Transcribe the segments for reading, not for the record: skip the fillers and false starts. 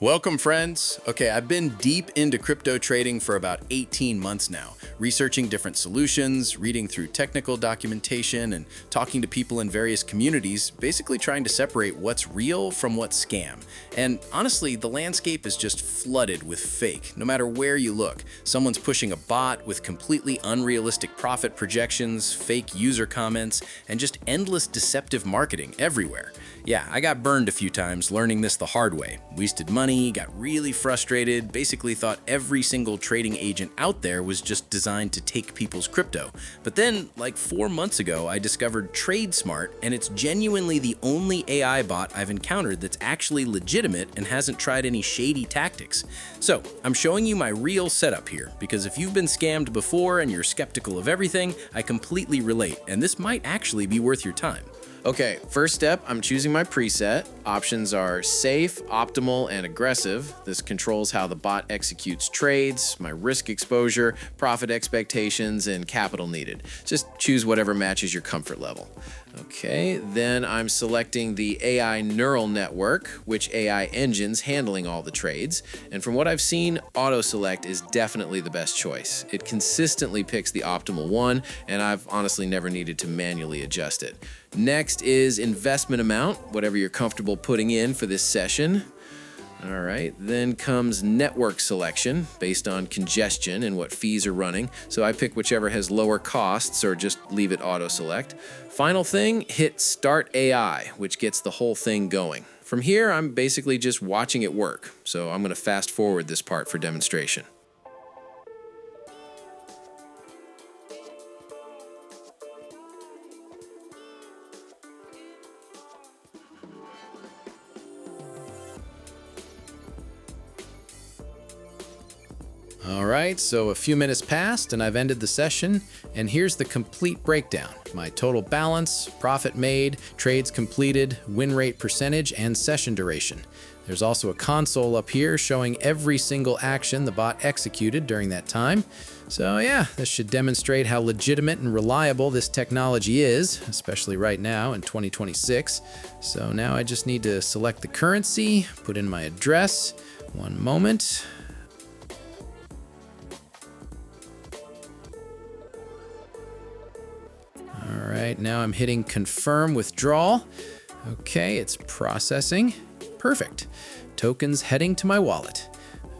Welcome, friends. Okay, I've been deep into crypto trading for about 18 months now, researching different solutions, reading through technical documentation, and talking to people in various communities, basically trying to separate what's real from what's scam. And honestly, the landscape is just flooded with fake, no matter where you look. Someone's pushing a bot with completely unrealistic profit projections, fake user comments, and just endless deceptive marketing everywhere. Yeah, I got burned a few times learning this the hard way. Wasted money, got really frustrated, basically thought every single trading agent out there was just designed to take people's crypto. But then, like 4 months ago, I discovered TradeSmart, and it's genuinely the only AI bot I've encountered that's actually legitimate and hasn't tried any shady tactics. So, I'm showing you my real setup here, because if you've been scammed before and you're skeptical of everything, I completely relate, and this might actually be worth your time. Okay, first step, I'm choosing my preset. Options are safe, optimal, and aggressive. This controls how the bot executes trades, my risk exposure, profit expectations, and capital needed. Just choose whatever matches your comfort level. Okay, then I'm selecting the AI neural network, which AI engine's handling all the trades. And from what I've seen, auto select is definitely the best choice. It consistently picks the optimal one, and I've honestly never needed to manually adjust it. Next is investment amount, whatever you're comfortable putting in for this session. All right, then comes network selection based on congestion and what fees are running. So I pick whichever has lower costs or just leave it auto select. Final thing, hit start AI, which gets the whole thing going. From here, I'm basically just watching it work. So I'm gonna fast forward this part for demonstration. All right, so a few minutes passed and I've ended the session, and here's the complete breakdown. My total balance, profit made, trades completed, win rate percentage, and session duration. There's also a console up here showing every single action the bot executed during that time. So yeah, this should demonstrate how legitimate and reliable this technology is, especially right now in 2026. So now I just need to select the currency, put in my address. One moment. All right, now I'm hitting confirm withdrawal. Okay, it's processing. Perfect. Tokens heading to my wallet.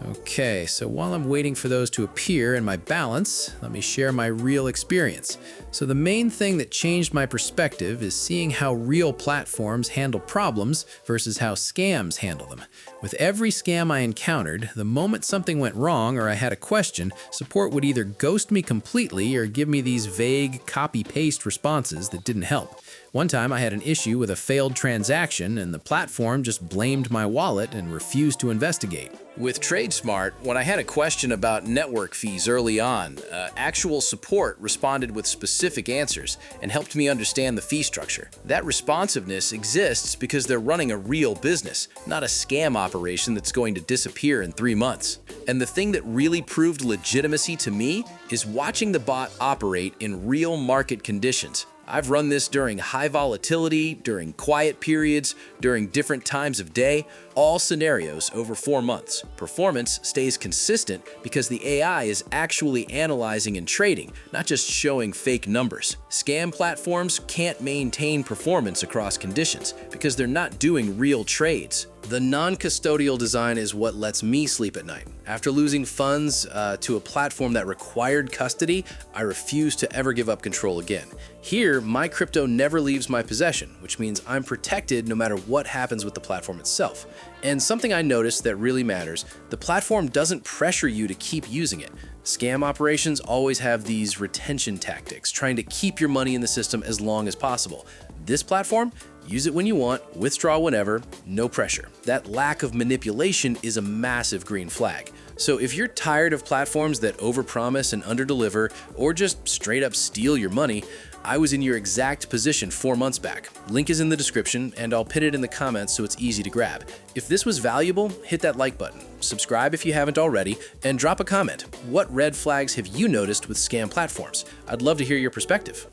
Okay, so while I'm waiting for those to appear in my balance, let me share my real experience. So the main thing that changed my perspective is seeing how real platforms handle problems versus how scams handle them. With every scam I encountered, the moment something went wrong or I had a question, support would either ghost me completely or give me these vague copy-paste responses that didn't help. One time I had an issue with a failed transaction and the platform just blamed my wallet and refused to investigate. With TradeSmart, when I had a question about network fees early on, actual support responded with specific answers and helped me understand the fee structure. That responsiveness exists because they're running a real business, not a scam operation that's going to disappear in 3 months. And the thing that really proved legitimacy to me is watching the bot operate in real market conditions. I've run this during high volatility, during quiet periods, during different times of day, all scenarios over 4 months. Performance stays consistent because the AI is actually analyzing and trading, not just showing fake numbers. Scam platforms can't maintain performance across conditions because they're not doing real trades. The non-custodial design is what lets me sleep at night. After losing funds to a platform that required custody, I refuse to ever give up control again. Here, my crypto never leaves my possession, which means I'm protected no matter what happens with the platform itself. And something I noticed that really matters, the platform doesn't pressure you to keep using it. Scam operations always have these retention tactics, trying to keep your money in the system as long as possible. This platform, use it when you want, withdraw whenever, no pressure. That lack of manipulation is a massive green flag. So if you're tired of platforms that overpromise and underdeliver, or just straight up steal your money, I was in your exact position 4 months back. Link is in the description, and I'll pin it in the comments so it's easy to grab. If this was valuable, hit that like button, subscribe if you haven't already, and drop a comment. What red flags have you noticed with scam platforms? I'd love to hear your perspective.